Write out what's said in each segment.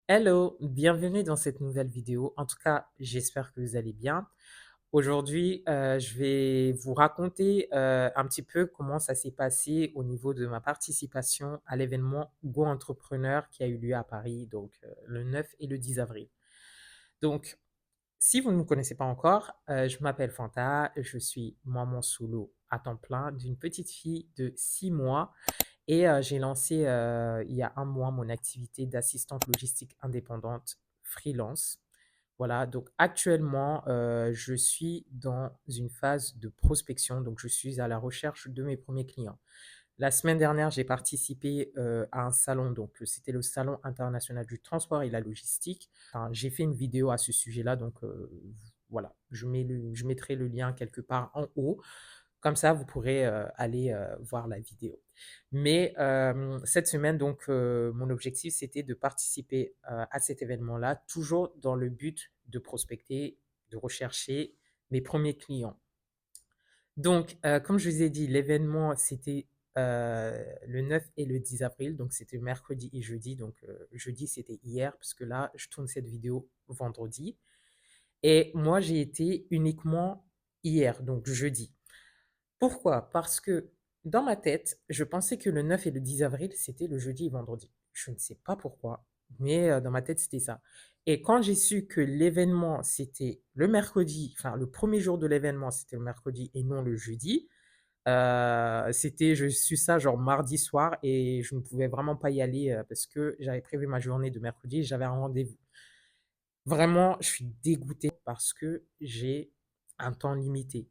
Hello, bienvenue dans cette nouvelle vidéo. En tout cas, j'espère que vous allez bien. Aujourd'hui, je vais vous raconter un petit peu comment ça s'est passé au niveau de ma participation à l'événement Go Entrepreneur qui a eu lieu à Paris, donc le 9 et le 10 avril. Donc, si vous ne me connaissez pas encore, je m'appelle Fanta, je suis maman solo à temps plein d'une petite fille de 6 mois et j'ai lancé, il y a un mois mon activité d'assistante logistique indépendante freelance. Voilà, donc actuellement, je suis dans une phase de prospection, donc je suis à la recherche de mes premiers clients. La semaine dernière, j'ai participé, à un salon, donc c'était le Salon international du transport et la logistique. Enfin, j'ai fait une vidéo à ce sujet-là, donc voilà, je mettrai le lien quelque part en haut. Comme ça, vous pourrez, aller, voir la vidéo. Mais cette semaine, donc mon objectif, c'était de participer, à cet événement-là, toujours dans le but de prospecter, de rechercher mes premiers clients. Donc, comme je vous ai dit, l'événement, c'était le 9 et le 10 avril, donc c'était mercredi et jeudi. Donc, jeudi, c'était hier, parce que là, je tourne cette vidéo vendredi. Et moi, j'ai été uniquement hier, donc jeudi. Pourquoi? Parce que dans ma tête, je pensais que le 9 et le 10 avril, c'était le jeudi et vendredi. Je ne sais pas pourquoi, mais dans ma tête, c'était ça. Et quand j'ai su que l'événement, c'était le mercredi, enfin le premier jour de l'événement, c'était le mercredi et non le jeudi, je suis ça genre mardi soir et je ne pouvais vraiment pas y aller parce que j'avais prévu ma journée de mercredi et j'avais un rendez-vous. Vraiment, je suis dégoûté parce que j'ai un temps limité.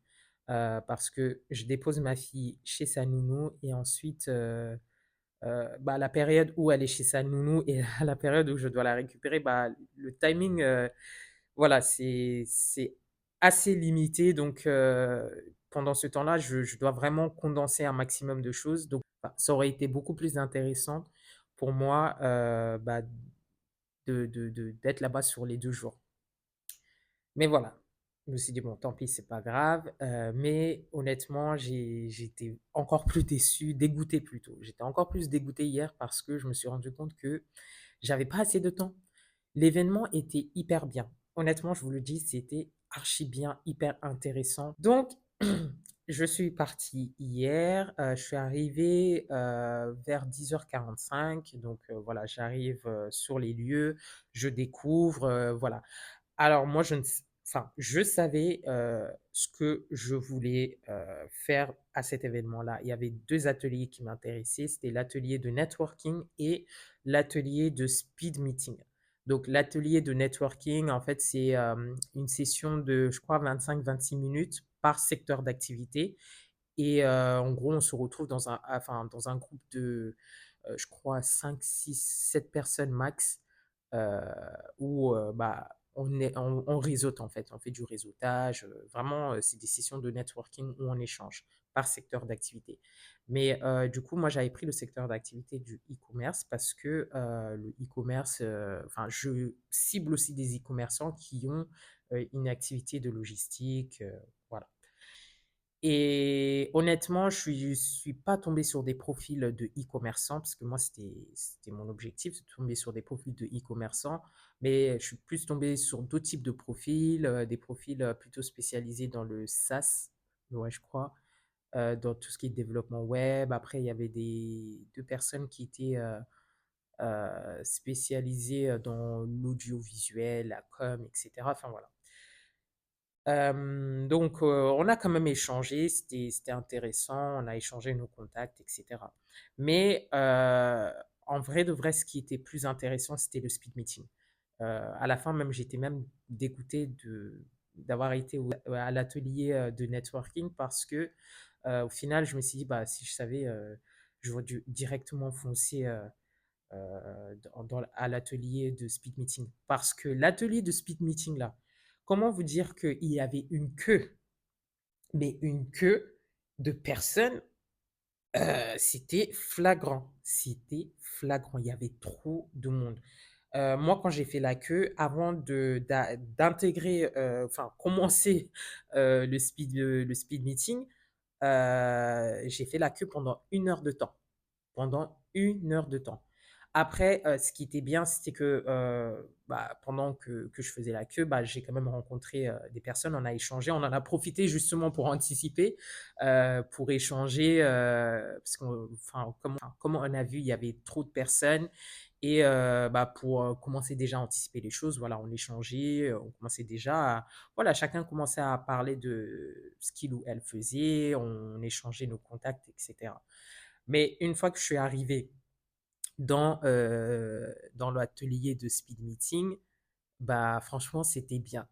Parce que je dépose ma fille chez sa nounou et ensuite, bah, la période où elle est chez sa nounou et la période où je dois la récupérer, bah, le timing, voilà, c'est assez limité. Donc, pendant ce temps-là, je dois vraiment condenser un maximum de choses. Donc, bah, ça aurait été beaucoup plus intéressant pour moi, bah, d'être là-bas sur les 2 jours. Mais voilà, je me suis dit: «Bon, tant pis, c'est pas grave», mais honnêtement, j'étais encore plus déçu, dégoûté plutôt. J'étais encore plus dégoûté hier parce que je me suis rendu compte que j'avais pas assez de temps. L'événement était hyper bien. Honnêtement, je vous le dis, c'était archi bien, hyper intéressant. Donc je suis parti hier, je suis arrivé, vers 10h45. Donc voilà, j'arrive, sur les lieux, je découvre, voilà. Alors moi, je savais, ce que je voulais, faire à cet événement-là. Il y avait 2 ateliers qui m'intéressaient, c'était l'atelier de networking et l'atelier de speed meeting. Donc l'atelier de networking, en fait, c'est, une session de, je crois, 25-26 minutes par secteur d'activité et en gros, on se retrouve dans un groupe de, je crois 5-6-7 personnes max, heu, où, bah, on réseaute en fait, on fait du réseautage, vraiment, c'est des sessions de networking où on échange par secteur d'activité. Mais du coup, moi, j'avais pris le secteur d'activité du e-commerce parce que, le e-commerce, enfin, je cible aussi des e-commerçants qui ont, une activité de logistique, voilà. Et honnêtement, je suis pas tombé sur des profils de e-commerçants parce que moi, c'était mon objectif, de tomber sur des profils de e-commerçants, mais je suis plus tombé sur d'autres types de profils, des profils, plutôt spécialisés dans le SaaS, ouais, je crois, dans tout ce qui est développement web. Après, il y avait des 2 personnes qui étaient, spécialisées, dans l'audiovisuel, la com et cetera. Enfin, voilà. Donc, on a quand même échangé, c'était intéressant, on a échangé nos contacts et cetera. Mais, en vrai de vrai, ce qui était plus intéressant, c'était le speed meeting. À la fin même, j'étais même dégoûté d'avoir été à l'atelier, de networking parce que, au final, je me suis dit: «Bah, si je savais, j'aurais dû directement foncer, à l'atelier de speed meeting». Parce que l'atelier de speed meeting là, comment vous dire qu'il y avait une queue, mais une queue de personnes, c'était flagrant, c'était flagrant. Il y avait trop de monde. Moi, quand j'ai fait la queue, avant d'intégrer, enfin commencer, le speed meeting, j'ai fait la queue pendant 1 heure de temps. Pendant 1 heure de temps. Après, ce qui était bien, c'était que, bah, pendant que je faisais la queue, bah, j'ai quand même rencontré, des personnes, on a échangé, on en a profité justement pour anticiper, pour échanger, parce qu'on enfin, comme on a vu, il y avait trop de personnes et bah, pour, commencer déjà à anticiper les choses, voilà, on échangeait, on commençait déjà à voilà, chacun commençait à parler de ce qu'il ou elle faisait, on échangeait nos contacts et cetera. Mais une fois que je suis arrivé dans l'atelier de speed meeting, bah, franchement, c'était bien.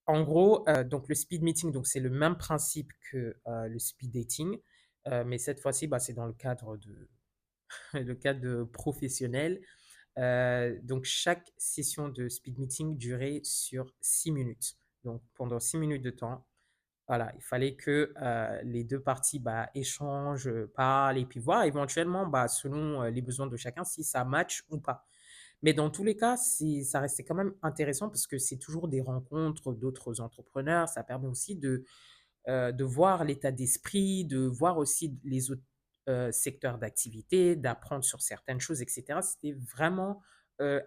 En gros, donc le speed meeting, donc c'est le même principe que, le speed dating, mais cette fois-ci, bah, c'est dans le cadre de le cadre professionnel. Donc chaque session de speed meeting durait sur 6 minutes. Donc pendant 6 minutes de temps, voilà, il fallait que, les 2 parties, bah, échangent, parlent et puis voir éventuellement, bah, selon, les besoins de chacun, si ça match ou pas. Mais dans tous les cas, ça restait quand même intéressant parce que c'est toujours des rencontres d'autres entrepreneurs. Ça permet aussi de voir l'état d'esprit, de voir aussi les autres, secteurs d'activité, d'apprendre sur certaines choses et cetera. C'était vraiment,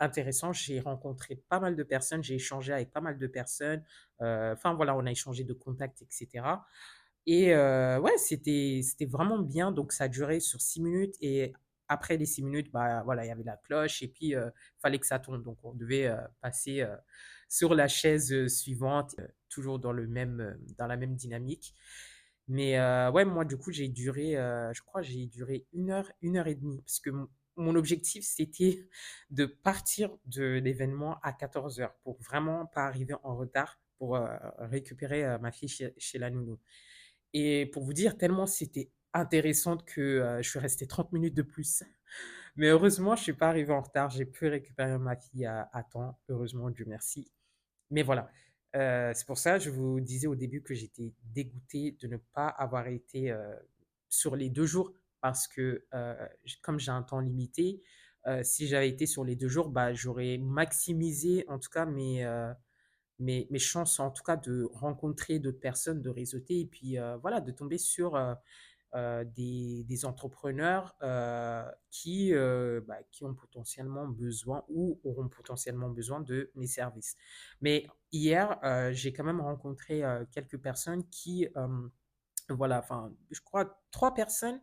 intéressant. J'ai rencontré pas mal de personnes, j'ai échangé avec pas mal de personnes, enfin voilà, on a échangé de contacts et cetera. Et ouais, c'était vraiment bien. Donc ça a duré sur 6 minutes et après les 6 minutes, bah, voilà, il y avait la cloche et puis, fallait que ça tombe. Donc on devait, passer, sur la chaise, suivante, toujours dans la même dynamique. Mais ouais, moi, du coup, je crois j'ai duré 1 heure et demie parce que mon objectif, c'était de partir de l'événement à 14 heures pour vraiment pas arriver en retard pour, récupérer, ma fille chez la nounou. Et pour vous dire, tellement c'était intéressante que, je suis resté 30 minutes de plus. Mais heureusement, je suis pas arrivé en retard. J'ai pu récupérer ma fille à temps. Heureusement, Dieu merci. Mais voilà, c'est pour ça, je vous disais au début que j'étais dégoûté de ne pas avoir été, sur les 2 jours parce que, comme j'ai un temps limité, si j'avais été sur les 2 jours, bah, j'aurais maximisé en tout cas mes chances, en tout cas, de rencontrer d'autres personnes, de réseauter et puis, voilà, de tomber sur, des entrepreneurs, qui ont potentiellement besoin ou auront potentiellement besoin de mes services. Mais hier, j'ai quand même rencontré, quelques personnes qui, voilà, enfin, je crois 3 personnes,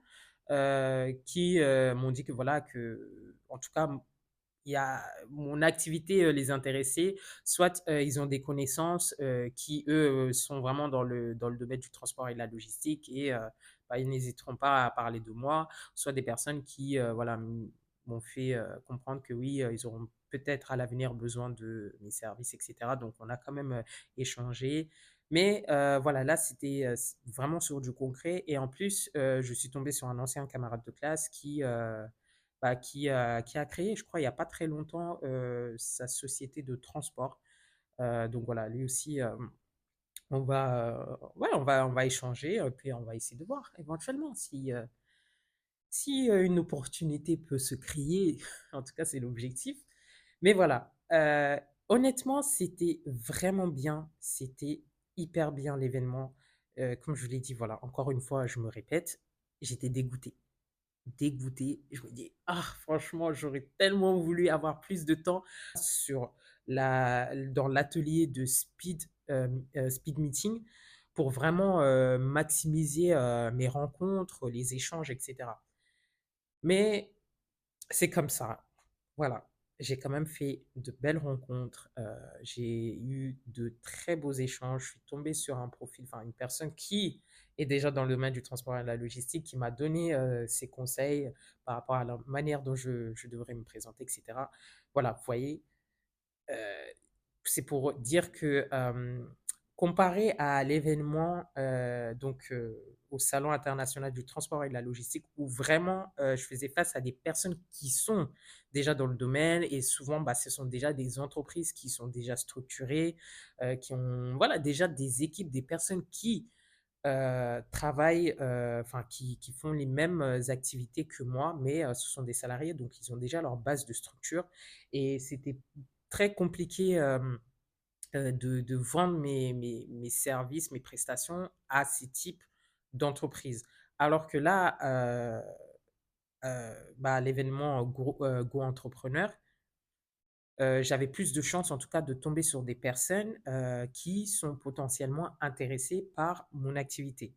qui, m'ont dit que voilà, que en tout cas, il y a mon activité, les intéressait, soit, ils ont des connaissances, qui eux, sont vraiment dans le domaine du transport et de la logistique et bah, ils n'hésiteront pas à parler de moi, soit des personnes qui, voilà, m'ont fait, comprendre que oui, ils auront peut-être à l'avenir besoin de mes services et cetera. Donc on a quand même, échangé. Mais voilà, là, c'était, vraiment sur du concret et en plus, je suis tombé sur un ancien camarade de classe qui, bah, qui a créé, je crois, il y a pas très longtemps, sa société de transport. Donc voilà, lui aussi, ouais, on va échanger, puis on va essayer de voir éventuellement si une opportunité peut se créer. En tout cas, c'est l'objectif. Mais voilà, honnêtement, c'était vraiment bien. C'était hyper bien l'événement. Comme je vous l'ai dit, voilà, encore une fois, je me répète, j'étais dégoûté. Dégoûté. Je me dis: «Ah franchement, j'aurais tellement voulu avoir plus de temps sur dans l'atelier de speed meeting pour vraiment, maximiser, mes rencontres, les échanges et cetera». Mais c'est comme ça. Voilà. J'ai quand même fait de belles rencontres, j'ai eu de très beaux échanges. Je suis tombé sur un profil, enfin une personne qui est déjà dans le domaine du transport et de la logistique, qui m'a donné, ses conseils par rapport à la manière dont je devrais me présenter et cetera. Voilà, vous voyez? Heu, c'est pour dire que, comparé à l'événement, donc au Salon international du transport et de la logistique où vraiment, je faisais face à des personnes qui sont déjà dans le domaine et souvent, bah, ce sont déjà des entreprises qui sont déjà structurées, qui ont voilà, déjà des équipes, des personnes qui, travaillent, enfin qui font les mêmes, activités que moi, mais ce sont des salariés, donc ils ont déjà leur base de structure et c'était très compliqué, de vendre mes services, mes prestations à ces types d'entreprises. Alors que là, bah, l'événement Go Entrepreneur, j'avais plus de chances en tout cas de tomber sur des personnes, qui sont potentiellement intéressées par mon activité.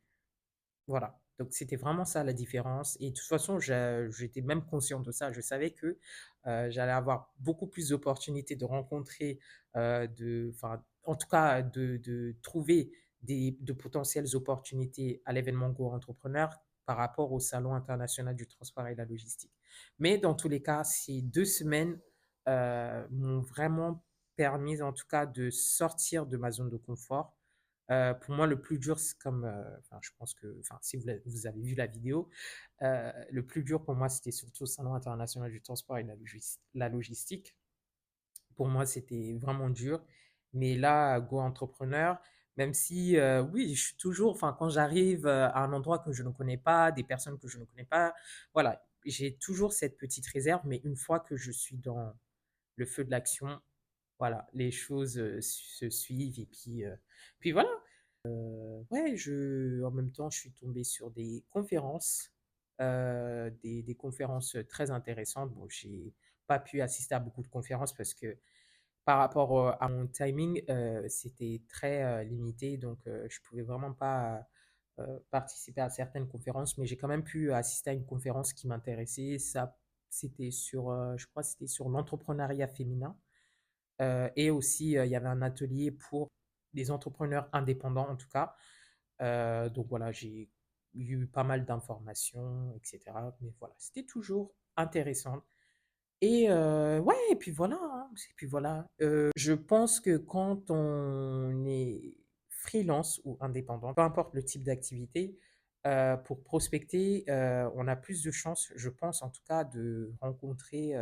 Voilà, donc c'était vraiment ça la différence et de toute façon, j'étais même conscient de ça. Je savais que, j'allais avoir beaucoup plus d'opportunités de rencontrer, enfin, en tout cas, de trouver de potentielles opportunités à l'événement Go Entrepreneur par rapport au Salon international du transport et de la logistique. Mais dans tous les cas, ces 2 semaines, m'ont vraiment permis, en tout cas, de sortir de ma zone de confort. Pour moi, le plus dur, c'est comme, enfin, je pense que, enfin, si vous avez vu la vidéo, le plus dur pour moi, c'était surtout le Salon international du transport et de la logistique. Pour moi, c'était vraiment dur. Mais là, Go Entrepreneur, même si, oui, je suis toujours, enfin, quand j'arrive à un endroit que je ne connais pas, des personnes que je ne connais pas, voilà, j'ai toujours cette petite réserve. Mais une fois que je suis dans le feu de l'action, voilà, les choses se suivent et puis voilà. Ouais, en même temps, je suis tombé sur des conférences, des conférences très intéressantes. Bon, j'ai pas pu assister à beaucoup de conférences parce que par rapport à mon timing, c'était très limité, donc je pouvais vraiment pas participer à certaines conférences, mais j'ai quand même pu assister à une conférence qui m'intéressait. Ça, c'était sur, je crois, que c'était sur l'entrepreneuriat féminin. Et aussi, il y avait un atelier pour les entrepreneurs indépendants, en tout cas. Donc voilà, j'ai eu pas mal d'informations, etc. Mais voilà, c'était toujours intéressant. Et ouais, et puis voilà, hein, et puis voilà. Je pense que quand on est freelance ou indépendant, peu importe le type d'activité, pour prospecter, on a plus de chances, je pense en tout cas, de rencontrer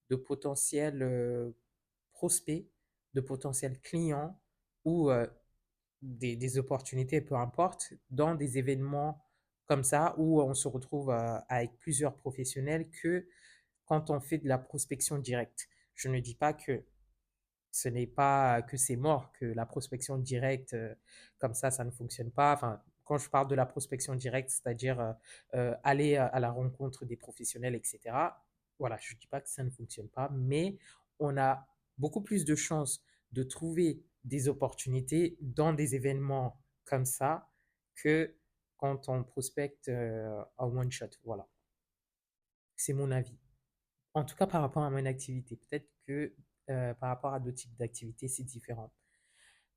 de potentiels prospects, de potentiels clients ou des opportunités, peu importe, dans des événements comme ça où on se retrouve avec plusieurs professionnels que quand on fait de la prospection directe. Je ne dis pas que ce n'est pas que c'est mort, que la prospection directe, comme ça ne fonctionne pas. Enfin, quand je parle de la prospection directe, c'est-à-dire aller à la rencontre des professionnels, etc. Voilà, je ne dis pas que ça ne fonctionne pas, mais on a beaucoup plus de chances de trouver des opportunités dans des événements comme ça que quand on prospecte en one shot. Voilà, c'est mon avis. En tout cas, par rapport à mon activité. Peut-être que par rapport à d'autres types d'activités, c'est différent.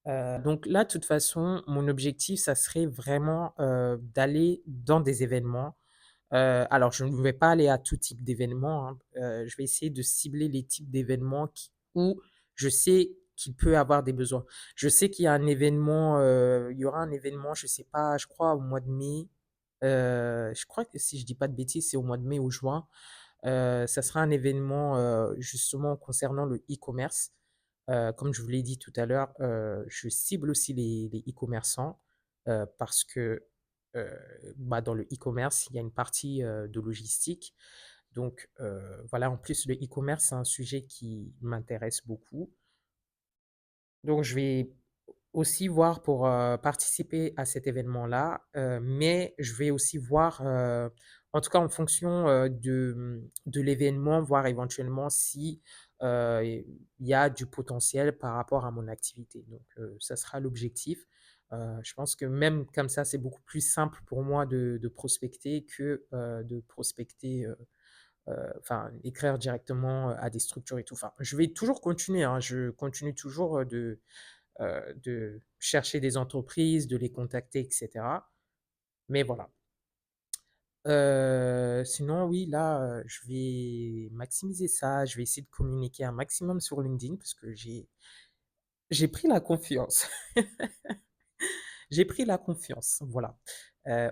Donc là, de toute façon, mon objectif, ça serait vraiment d'aller dans des événements. Alors, je ne vais pas aller à tout type d'événements, hein. Je vais essayer de cibler les types d'événements où je sais qu'il peut avoir des besoins. Je sais qu'il y a un événement, il y aura un événement, je sais pas, je crois au mois de mai. Je crois que si je dis pas de bêtises, c'est au mois de mai ou juin. Ça sera un événement, justement concernant le e-commerce. Comme je vous l'ai dit tout à l'heure, je cible aussi les e-commerçants, parce que, heu, bah, dans le e-commerce, il y a une partie, de logistique. Donc, voilà, en plus le e-commerce, c'est un sujet qui m'intéresse beaucoup. Donc je vais aussi voir pour, participer à cet événement-là, mais je vais aussi voir, en tout cas en fonction, de l'événement, voir éventuellement si, il y a du potentiel par rapport à mon activité. Donc, ça sera l'objectif. Je pense que même comme ça, c'est beaucoup plus simple pour moi de prospecter que, de prospecter, enfin écrire directement, à des structures et tout. Enfin, je vais toujours continuer, hein, je continue toujours, de chercher des entreprises, de les contacter, et cetera. Mais voilà. Sinon, oui, là, je vais maximiser ça. Je vais essayer de communiquer un maximum sur LinkedIn parce que j'ai pris la confiance. J'ai pris la confiance, voilà.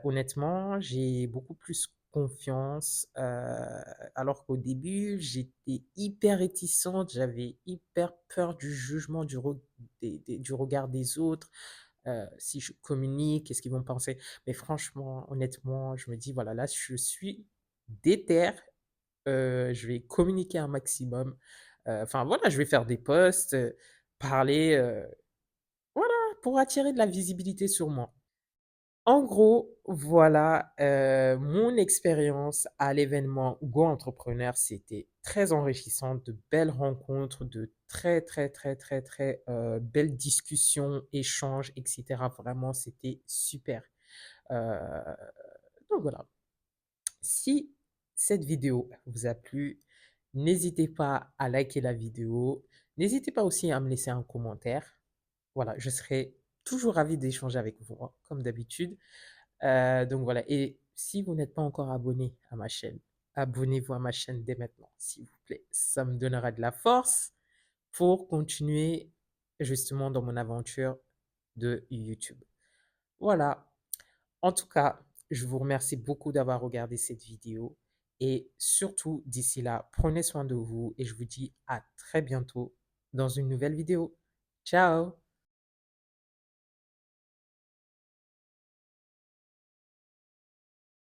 Honnêtement, j'ai beaucoup plus confiance, alors qu'au début, j'étais hyper réticente, j'avais hyper peur du jugement, du regard des autres. Si je communique, qu'est-ce qu'ils vont penser? Mais franchement, honnêtement, je me dis: «Voilà, là, je suis déter, je vais communiquer un maximum». Enfin voilà, je vais faire des posts, parler, voilà, pour attirer de la visibilité sur moi. En gros, voilà, mon expérience à l'événement Go Entrepreneur, c'était très enrichissant, de belles rencontres, de très, très, très, très, très, belles discussions, échanges et cetera. Vraiment, c'était super. Heu, donc voilà. Si cette vidéo vous a plu, n'hésitez pas à liker la vidéo. N'hésitez pas aussi à me laisser un commentaire. Voilà, je serai toujours ravi d'échanger avec vous, hein, comme d'habitude. Donc voilà, et si vous n'êtes pas encore abonné à ma chaîne, abonnez-vous à ma chaîne dès maintenant, s'il vous plaît. Ça me donnera de la force pour continuer justement dans mon aventure de YouTube. Voilà. En tout cas, je vous remercie beaucoup d'avoir regardé cette vidéo et surtout d'ici là, prenez soin de vous et je vous dis à très bientôt dans une nouvelle vidéo. Ciao!